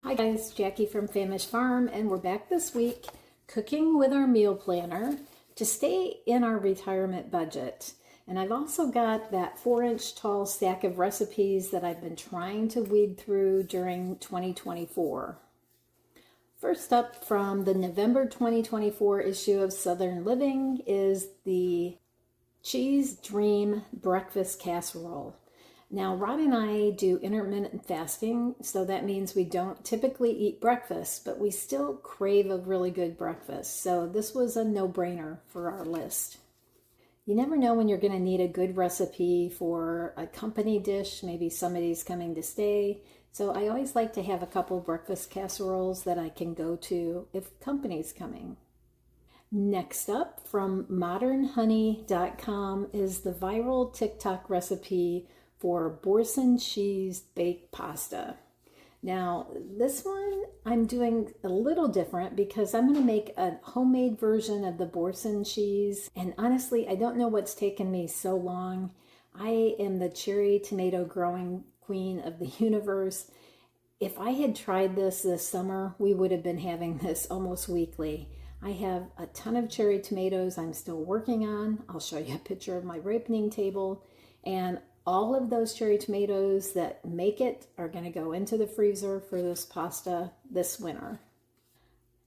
Hi guys, Jackie from Famished Farm, and we're back this week cooking with our meal planner to stay in our retirement budget. And I've also got that 4-inch tall stack of recipes that I've been trying to weed through during 2024. First up from the November 2024 issue of Southern Living is the Cheese Dream Breakfast Casserole. Now, Rod and I do intermittent fasting, so that means we don't typically eat breakfast, but we still crave a really good breakfast. So this was a no-brainer for our list. You never know when you're going to need a good recipe for a company dish. Maybe somebody's coming to stay. So I always like to have a couple breakfast casseroles that I can go to if company's coming. Next up, from modernhoney.com is the viral TikTok recipe for Boursin cheese baked pasta. Now, this one I'm doing a little different because I'm going to make a homemade version of the Boursin cheese. And honestly, I don't know what's taken me so long. I am the cherry tomato growing queen of the universe. If I had tried this summer, we would have been having this almost weekly. I have a ton of cherry tomatoes I'm still working on. I'll show you a picture of my ripening table. And all of those cherry tomatoes that make it are going to go into the freezer for this pasta this winter.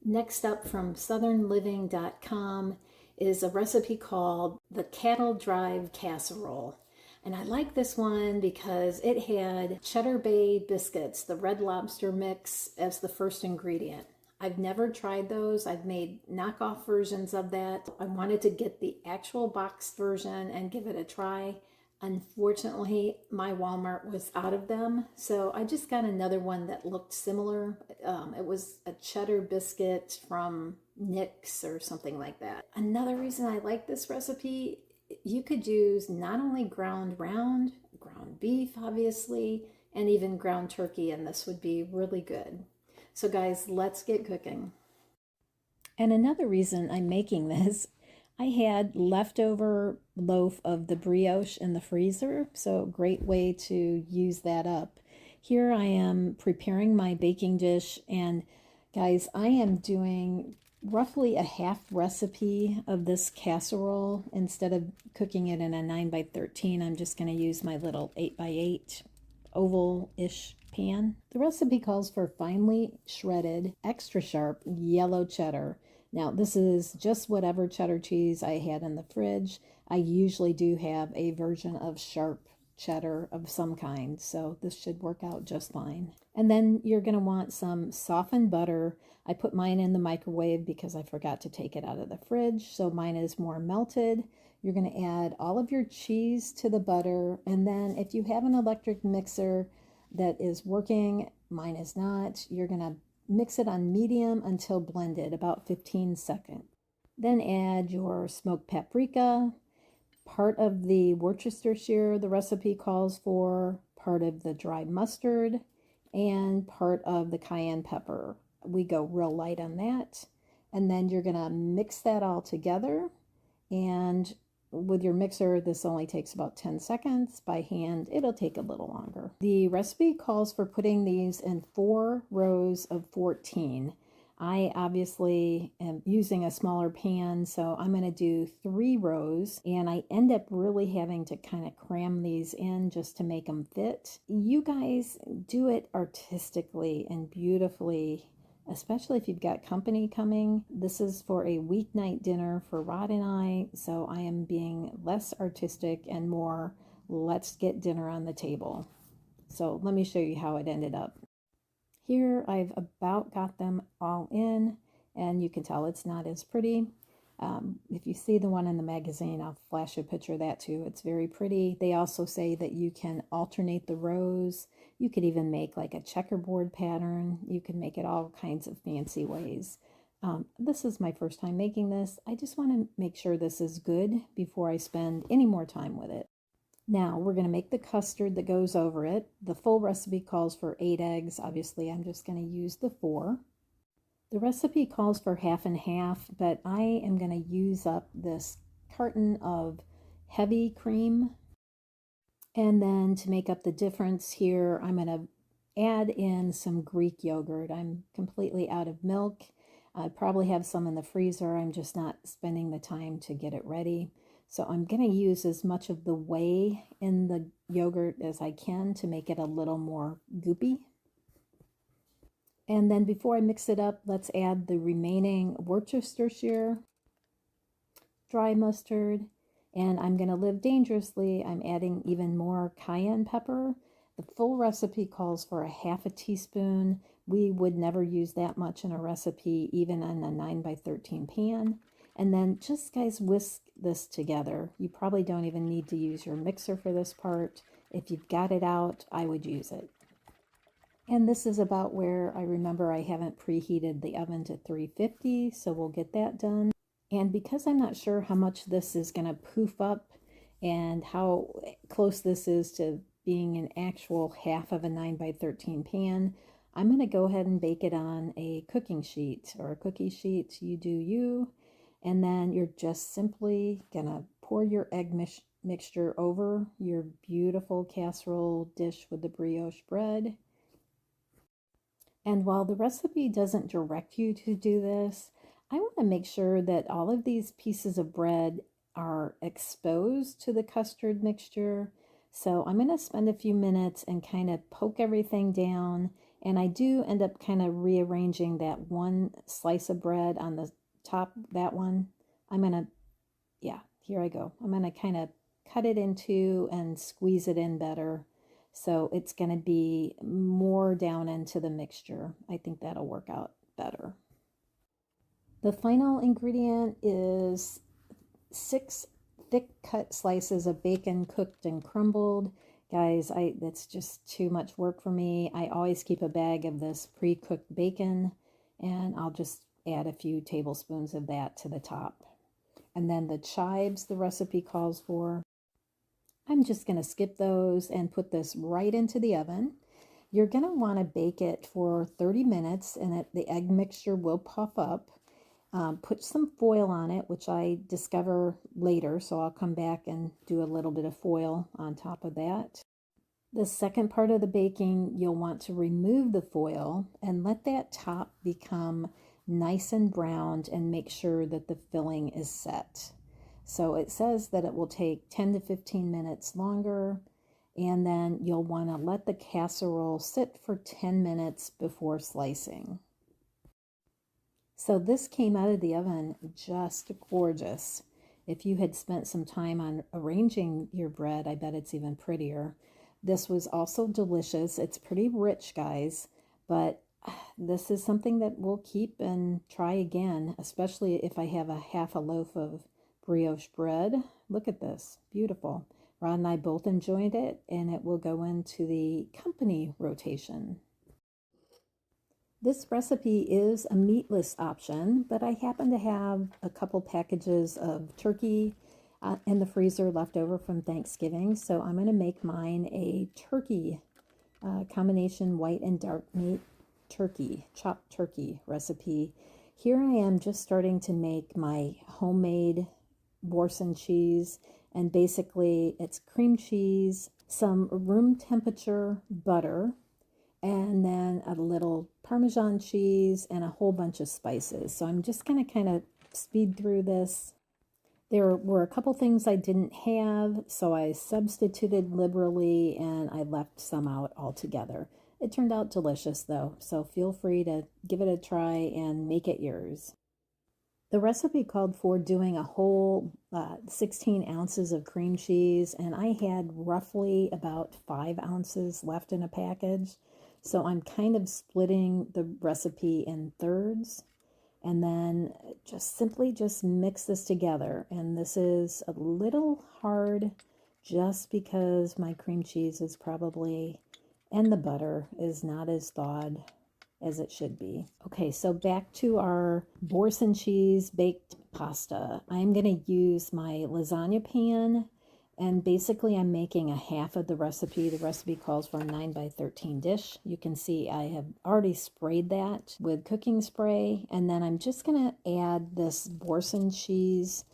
Next up from southernliving.com is a recipe called the Cattle Drive Casserole. And I like this one because it had Cheddar Bay biscuits, the Red Lobster mix, as the first ingredient. I've never tried those. I've made knockoff versions of that. I wanted to get the actual boxed version and give it a try. Unfortunately, my Walmart was out of them, so I just got another one that looked similar. It was a cheddar biscuit from Nick's or something like that. Another reason I like this recipe, you could use not only ground round, ground beef, obviously, and even ground turkey, and this would be really good. So guys, let's get cooking. And another reason I'm making this, I had leftover loaf of the brioche in the freezer, so great way to use that up. Here I am preparing my baking dish, and guys, I am doing roughly a half recipe of this casserole. Instead of cooking it in a 9x13, I'm just going to use my little 8x8 oval-ish pan. The recipe calls for finely shredded, extra sharp yellow cheddar. Now, this is just whatever cheddar cheese I had in the fridge. I usually do have a version of sharp cheddar of some kind, so this should work out just fine. And then you're going to want some softened butter. I put mine in the microwave because I forgot to take it out of the fridge, so mine is more melted. You're going to add all of your cheese to the butter, and then if you have an electric mixer that is working, mine is not, you're going to mix it on medium until blended, about 15 seconds. Then add your smoked paprika, part of the Worcestershire the recipe calls for, part of the dry mustard, and part of the cayenne pepper. We go real light on that. And then you're going to mix that all together. And with your mixer, this only takes about 10 seconds. By hand, it'll take a little longer. The recipe calls for putting these in 4 rows of 14. I obviously am using a smaller pan, so I'm going to do 3 rows, and I end up really having to kind of cram these in just to make them fit. You guys do it artistically and beautifully, especially if you've got company coming. This is for a weeknight dinner for Rod and I, so I am being less artistic and more, let's get dinner on the table. So let me show you how it ended up. Here I've about got them all in, and you can tell it's not as pretty. If you see the one in the magazine, I'll flash a picture of that too. It's very pretty. They also say that you can alternate the rows. You could even make like a checkerboard pattern. You can make it all kinds of fancy ways. This is my first time making this. I just want to make sure this is good before I spend any more time with it. Now we're going to make the custard that goes over it. The full recipe calls for 8 eggs. Obviously, I'm just going to use the 4. The recipe calls for half and half, but I am going to use up this carton of heavy cream. And then to make up the difference here, I'm going to add in some Greek yogurt. I'm completely out of milk. I probably have some in the freezer. I'm just not spending the time to get it ready. So I'm going to use as much of the whey in the yogurt as I can to make it a little more goopy. And then before I mix it up, let's add the remaining Worcestershire, dry mustard, and I'm going to live dangerously. I'm adding even more cayenne pepper. The full recipe calls for a half a teaspoon. We would never use that much in a recipe, even in a 9x13 pan. And then just, guys, whisk this together. You probably don't even need to use your mixer for this part. If you've got it out, I would use it. And this is about where I remember I haven't preheated the oven to 350, so we'll get that done. And because I'm not sure how much this is going to poof up and how close this is to being an actual half of a 9x13 pan, I'm going to go ahead and bake it on a cooking sheet or a cookie sheet. You do you. And then you're just simply going to pour your egg mixture over your beautiful casserole dish with the brioche bread. And while the recipe doesn't direct you to do this, I want to make sure that all of these pieces of bread are exposed to the custard mixture. So I'm going to spend a few minutes and kind of poke everything down. And I do end up kind of rearranging that one slice of bread on the top, that one. I'm going to, yeah, here I go. I'm going to kind of cut it in two and squeeze it in better. So it's going to be more down into the mixture. I think that'll work out better. The final ingredient is 6 thick cut slices of bacon cooked and crumbled. Guys, that's just too much work for me. I always keep a bag of this pre-cooked bacon, and I'll just add a few tablespoons of that to the top. And then the chives the recipe calls for, I'm just going to skip those and put this right into the oven. You're going to want to bake it for 30 minutes and the egg mixture will puff up. Put some foil on it, which I discover later, so I'll come back and do a little bit of foil on top of that. The second part of the baking, you'll want to remove the foil and let that top become nice and browned and make sure that the filling is set. So it says that it will take 10 to 15 minutes longer, and then you'll want to let the casserole sit for 10 minutes before slicing. So this came out of the oven just gorgeous. If you had spent some time on arranging your bread, I bet it's even prettier. This was also delicious. It's pretty rich, guys, but this is something that we'll keep and try again, especially if I have a half a loaf of brioche bread. Look at this, beautiful. Ron and I both enjoyed it, and it will go into the company rotation. This recipe is a meatless option, but I happen to have a couple packages of turkey in the freezer left over from Thanksgiving, so I'm going to make mine a turkey combination white and dark meat turkey, chopped turkey recipe. Here I am just starting to make my homemade Boursin cheese, and basically it's cream cheese, some room temperature butter, and then a little Parmesan cheese and a whole bunch of spices. So I'm just going to kind of speed through this. There were a couple things I didn't have, so I substituted liberally and I left some out altogether. It turned out delicious though, so feel free to give it a try and make it yours. The recipe called for doing a whole 16 ounces of cream cheese, and I had roughly about 5 ounces left in a package. So I'm kind of splitting the recipe in thirds, and then simply mix this together. And this is a little hard just because my cream cheese is probably, and the butter is not as thawed as it should be. Okay, so back to our Boursin cheese baked pasta. I'm going to use my lasagna pan, and basically I'm making a half of the recipe. The recipe calls for a 9x13 dish. You can see I have already sprayed that with cooking spray, and then I'm just going to add this Boursin cheese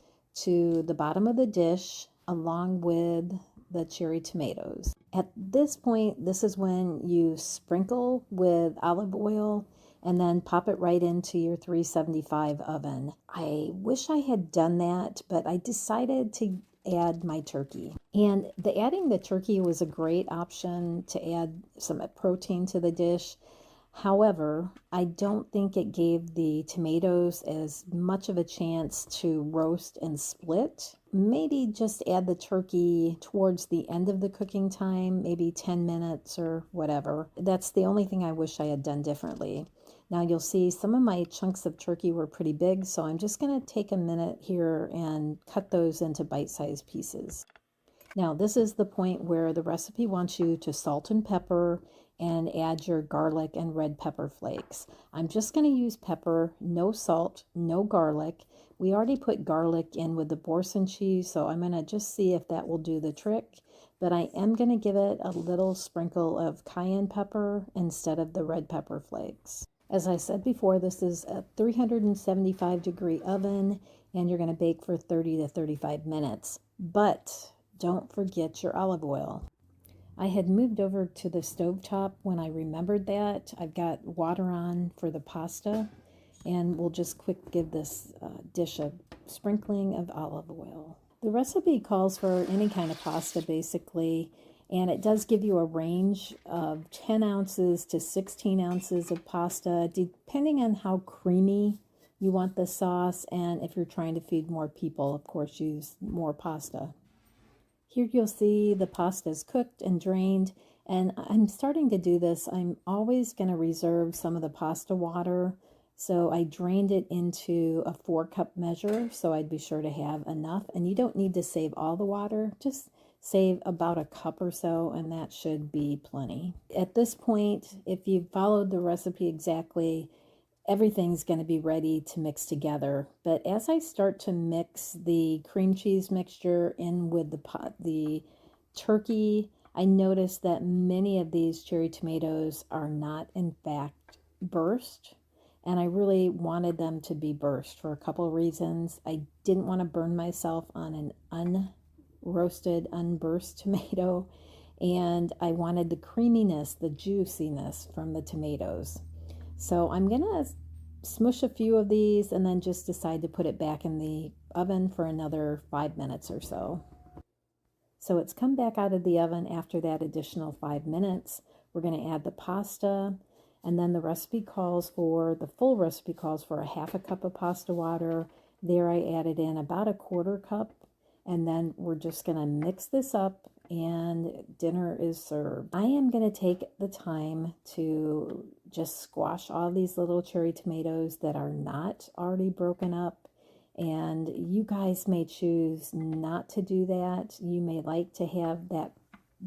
to the bottom of the dish along with the cherry tomatoes. At this point, this is when you sprinkle with olive oil and then pop it right into your 375 oven. I wish I had done that, but I decided to add my turkey. And adding the turkey was a great option to add some protein to the dish. However, I don't think it gave the tomatoes as much of a chance to roast and split. Maybe just add the turkey towards the end of the cooking time, maybe 10 minutes or whatever. That's the only thing I wish I had done differently. Now you'll see some of my chunks of turkey were pretty big, so I'm just going to take a minute here and cut those into bite-sized pieces. Now, this is the point where the recipe wants you to salt and pepper and add your garlic and red pepper flakes. I'm just going to use pepper, no salt, no garlic. We already put garlic in with the Boursin cheese, so I'm going to just see if that will do the trick. But I am going to give it a little sprinkle of cayenne pepper instead of the red pepper flakes. As I said before, this is a 375-degree oven, and you're going to bake for 30 to 35 minutes. But don't forget your olive oil. I had moved over to the stovetop when I remembered that. I've got water on for the pasta, and we'll just quick give this dish a sprinkling of olive oil. The recipe calls for any kind of pasta basically, and it does give you a range of 10 ounces to 16 ounces of pasta, depending on how creamy you want the sauce, and if you're trying to feed more people, of course, use more pasta. Here you'll see the pasta is cooked and drained, and I'm starting to do this. I'm always going to reserve some of the pasta water, so I drained it into a 4-cup measure, so I'd be sure to have enough. And you don't need to save all the water, just save about a cup or so, and that should be plenty. At this point, if you've followed the recipe exactly, everything's going to be ready to mix together. But as I start to mix the cream cheese mixture in with the turkey, I noticed that many of these cherry tomatoes are not in fact burst. And I really wanted them to be burst for a couple of reasons. I didn't want to burn myself on an unroasted, unburst tomato. And I wanted the creaminess, the juiciness from the tomatoes. So I'm going to smush a few of these and then just decide to put it back in the oven for another 5 minutes or so. So it's come back out of the oven after that additional 5 minutes. We're going to add the pasta, and then the full recipe calls for a half a cup of pasta water. There I added in about a 1/4 cup, and then we're just going to mix this up and dinner is served. I am going to take the time to just squash all these little cherry tomatoes that are not already broken up. And you guys may choose not to do that. You may like to have that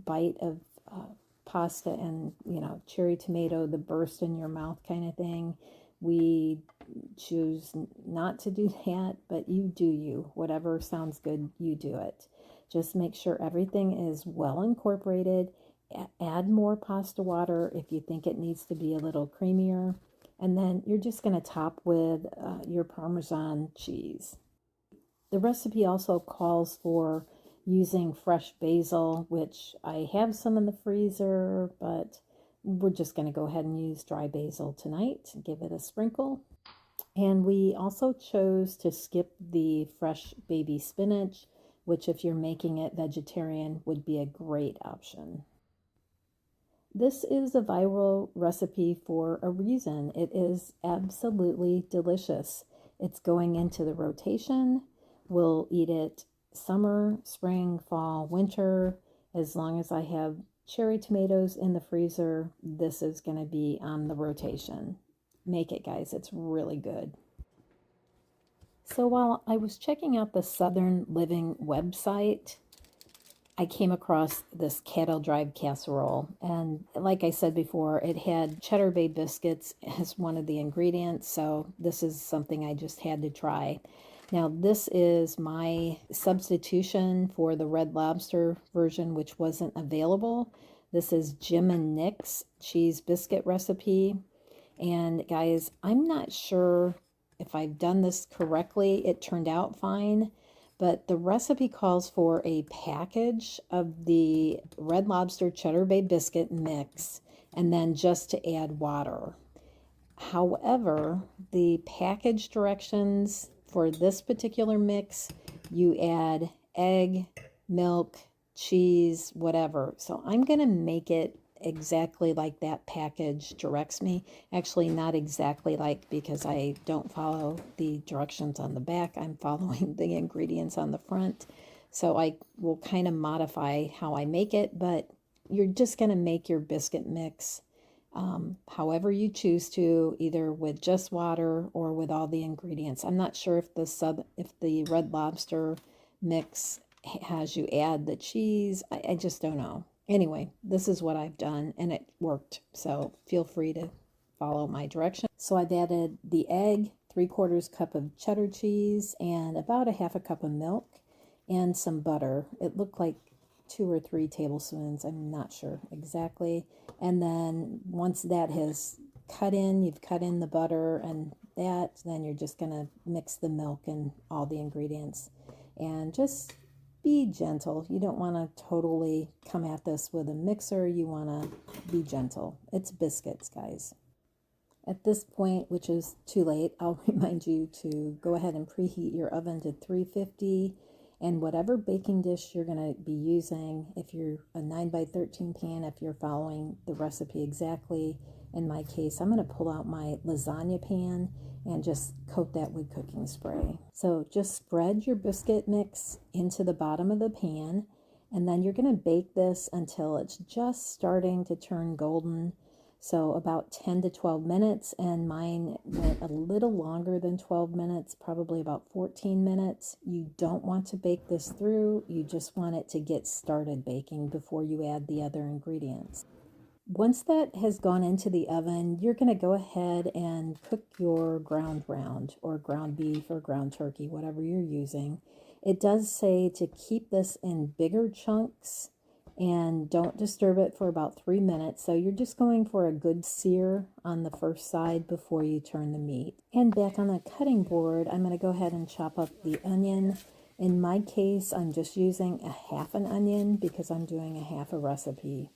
bite of pasta and, cherry tomato, the burst in your mouth kind of thing. We choose not to do that, but you do you. Whatever sounds good, you do it. Just make sure everything is well incorporated. Add more pasta water if you think it needs to be a little creamier. And then you're just going to top with your Parmesan cheese. The recipe also calls for using fresh basil, which I have some in the freezer, but we're just going to go ahead and use dry basil tonight. Give it a sprinkle. And we also chose to skip the fresh baby spinach, which if you're making it vegetarian would be a great option. This is a viral recipe for a reason. It is absolutely delicious. It's going into the rotation. We'll eat it summer, spring, fall, winter. As long as I have cherry tomatoes in the freezer, this is going to be on the rotation. Make it, guys. It's really good. So while I was checking out the Southern Living website, I came across this cattle drive casserole. And like I said before, it had Cheddar Bay biscuits as one of the ingredients. So this is something I just had to try. Now, this is my substitution for the Red Lobster version, which wasn't available. This is Jim and Nick's cheese biscuit recipe. And guys, I'm not sure if I've done this correctly. It turned out fine, but the recipe calls for a package of the Red Lobster Cheddar Bay Biscuit mix and then just to add water. However, the package directions for this particular mix, you add egg, milk, cheese, whatever. So I'm going to make it exactly like that package directs me. Actually, not exactly like, because I don't follow the directions on the back. I'm following the ingredients on the front. So I will kind of modify how I make it, but you're just going to make your biscuit mix however you choose to, either with just water or with all the ingredients. I'm not sure if the Red Lobster mix has you add the cheese. I just don't know. Anyway, this is what I've done and it worked. So feel free to follow my direction. So I've added the egg, 3/4 cup of cheddar cheese, and about a 1/2 cup of milk and some butter. It looked like 2 or 3 tablespoons. I'm not sure exactly. And then once that has you've cut in the butter and that, then you're just going to mix the milk and all the ingredients. And just be gentle. You don't want to totally come at this with a mixer. You want to be gentle. It's biscuits, guys. At this point, which is too late, I'll remind you to go ahead and preheat your oven to 350. And whatever baking dish you're going to be using, if you're a 9x13 pan, if you're following the recipe exactly, in my case, I'm going to pull out my lasagna pan and just coat that with cooking spray. So just spread your biscuit mix into the bottom of the pan, and then you're going to bake this until it's just starting to turn golden. So about 10 to 12 minutes, and mine went a little longer than 12 minutes, probably about 14 minutes. You don't want to bake this through. You just want it to get started baking before you add the other ingredients. Once that has gone into the oven, you're going to go ahead and cook your ground round or ground beef or ground turkey, whatever you're using. It does say to keep this in bigger chunks and don't disturb it for about 3 minutes. So you're just going for a good sear on the first side before you turn the meat. And back on the cutting board, I'm going to go ahead and chop up the onion. In my case, I'm just using a 1/2 an onion because I'm doing a 1/2 a recipe.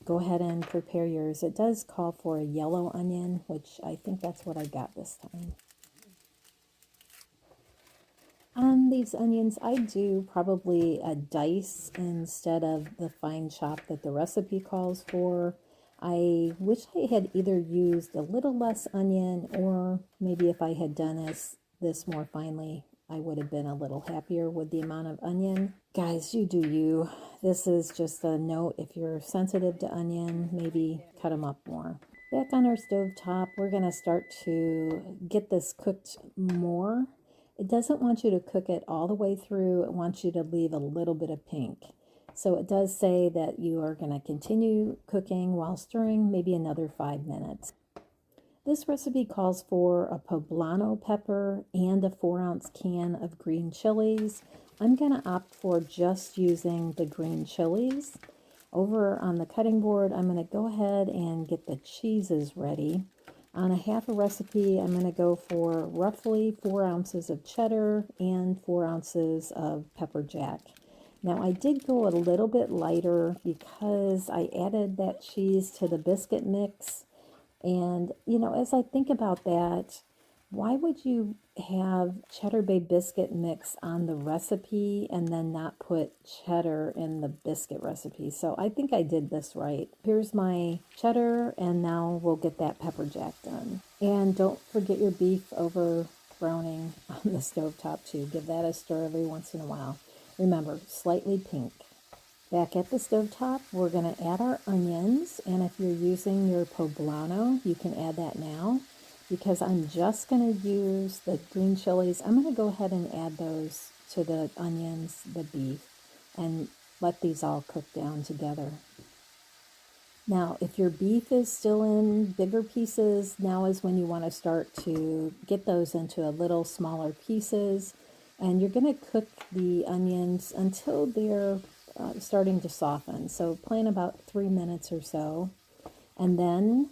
Go ahead and prepare yours. It does call for a yellow onion, which I think that's what I got this time. On these onions, I do probably a dice instead of the fine chop that the recipe calls for. I wish I had either used a little less onion, or maybe if I had done this more finely, I would have been a little happier with the amount of onion. Guys, you do you. This is just a note. If you're sensitive to onion, maybe cut them up more. Back on our stove top, we're going to start to get this cooked more. It doesn't want you to cook it all the way through. It wants you to leave a little bit of pink. So it does say that you are going to continue cooking while stirring, maybe another 5 minutes. This recipe calls for a poblano pepper and a 4-ounce can of green chilies. I'm going to opt for just using the green chilies. Over on the cutting board, I'm going to go ahead and get the cheeses ready. On a 1/2 a recipe, I'm going to go for roughly 4 ounces of cheddar and 4 ounces of pepper jack. Now, I did go a little bit lighter because I added that cheese to the biscuit mix. And, as I think about that, why would you have cheddar bay biscuit mix on the recipe and then not put cheddar in the biscuit recipe? So I think I did this right. Here's my cheddar, and now we'll get that pepper jack done. And don't forget your beef over browning on the stovetop too. Give that a stir every once in a while. Remember, slightly pink. Back at the stovetop, we're going to add our onions, and if you're using your poblano, you can add that now. Because I'm just going to use the green chilies, I'm going to go ahead and add those to the onions, the beef, and let these all cook down together. Now, if your beef is still in bigger pieces, now is when you want to start to get those into a little smaller pieces. And you're going to cook the onions until they're starting to soften. So plan about 3 minutes or so. And then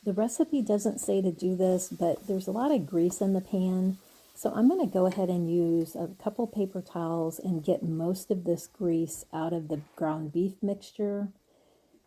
the recipe doesn't say to do this, but there's a lot of grease in the pan. So I'm going to go ahead and use a couple paper towels and get most of this grease out of the ground beef mixture.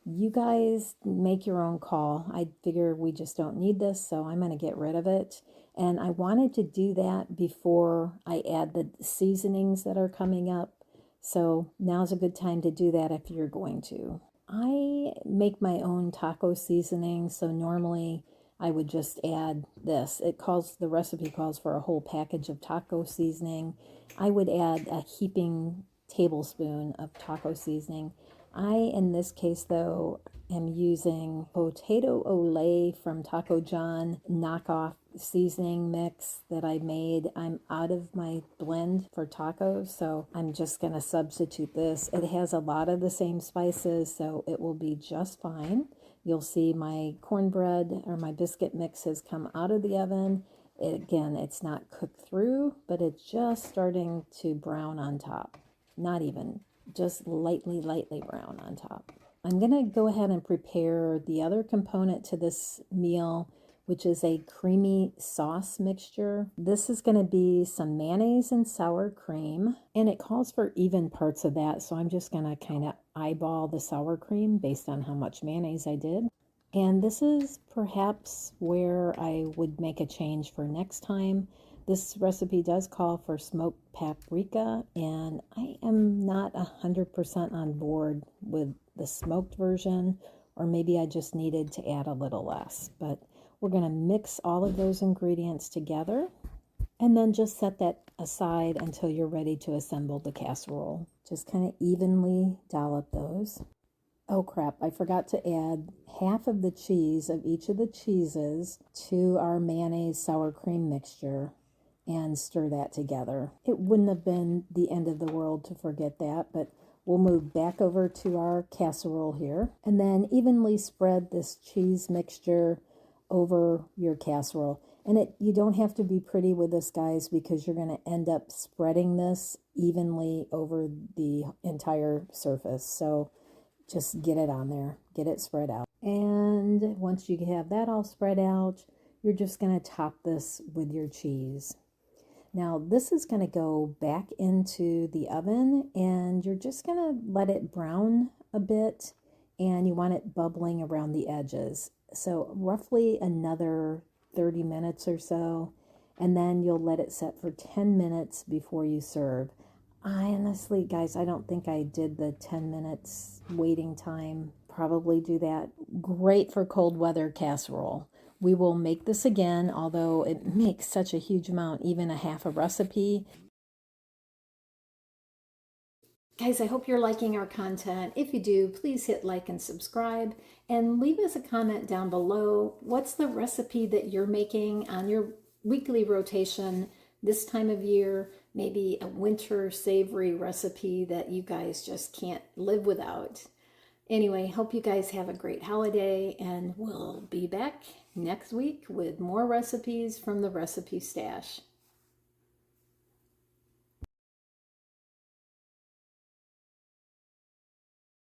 You guys make your own call. I figure we just don't need this, so I'm going to get rid of it. And I wanted to do that before I add the seasonings that are coming up. So now's a good time to do that if you're going to. I make my own taco seasoning, so normally I would just add this. The recipe calls for a whole package of taco seasoning. I would add a heaping tablespoon of taco seasoning. In this case though, am using potato ole from Taco John knockoff seasoning mix that I made. I'm out of my blend for tacos, so I'm just going to substitute this. It has a lot of the same spices, so it will be just fine. You'll see my cornbread or my biscuit mix has come out of the oven. Again, it's not cooked through, but it's just starting to brown on top. Not even, just lightly brown on top. I'm going to go ahead and prepare the other component to this meal, which is a creamy sauce mixture. This is going to be some mayonnaise and sour cream, and it calls for even parts of that, so I'm just going to kind of eyeball the sour cream based on how much mayonnaise I did. And this is perhaps where I would make a change for next time. This recipe does call for smoked paprika, and I am not 100% on board with the smoked version, or maybe I just needed to add a little less. But we're going to mix all of those ingredients together and then just set that aside until you're ready to assemble the casserole. Just kind of evenly dollop those. Oh crap, I forgot to add half of the cheese of each of the cheeses to our mayonnaise sour cream mixture and stir that together. It wouldn't have been the end of the world to forget that, but we'll move back over to our casserole here and then evenly spread this cheese mixture over your casserole. And you don't have to be pretty with this, guys, because you're going to end up spreading this evenly over the entire surface. So just get it on there, get it spread out. And once you have that all spread out, you're just going to top this with your cheese. Now this is going to go back into the oven, and you're just going to let it brown a bit, and you want it bubbling around the edges. So roughly another 30 minutes or so, and then you'll let it set for 10 minutes before you serve. Honestly, guys, I don't think I did the 10 minutes waiting time. Probably do that. Great for cold weather casserole. We will make this again, although it makes such a huge amount, even a half a recipe. Guys, I hope you're liking our content. If you do, please hit like and subscribe, and leave us a comment down below. What's the recipe that you're making on your weekly rotation this time of year? Maybe a winter savory recipe that you guys just can't live without. Anyway, hope you guys have a great holiday, and we'll be back next week with more recipes from the Recipe Stash.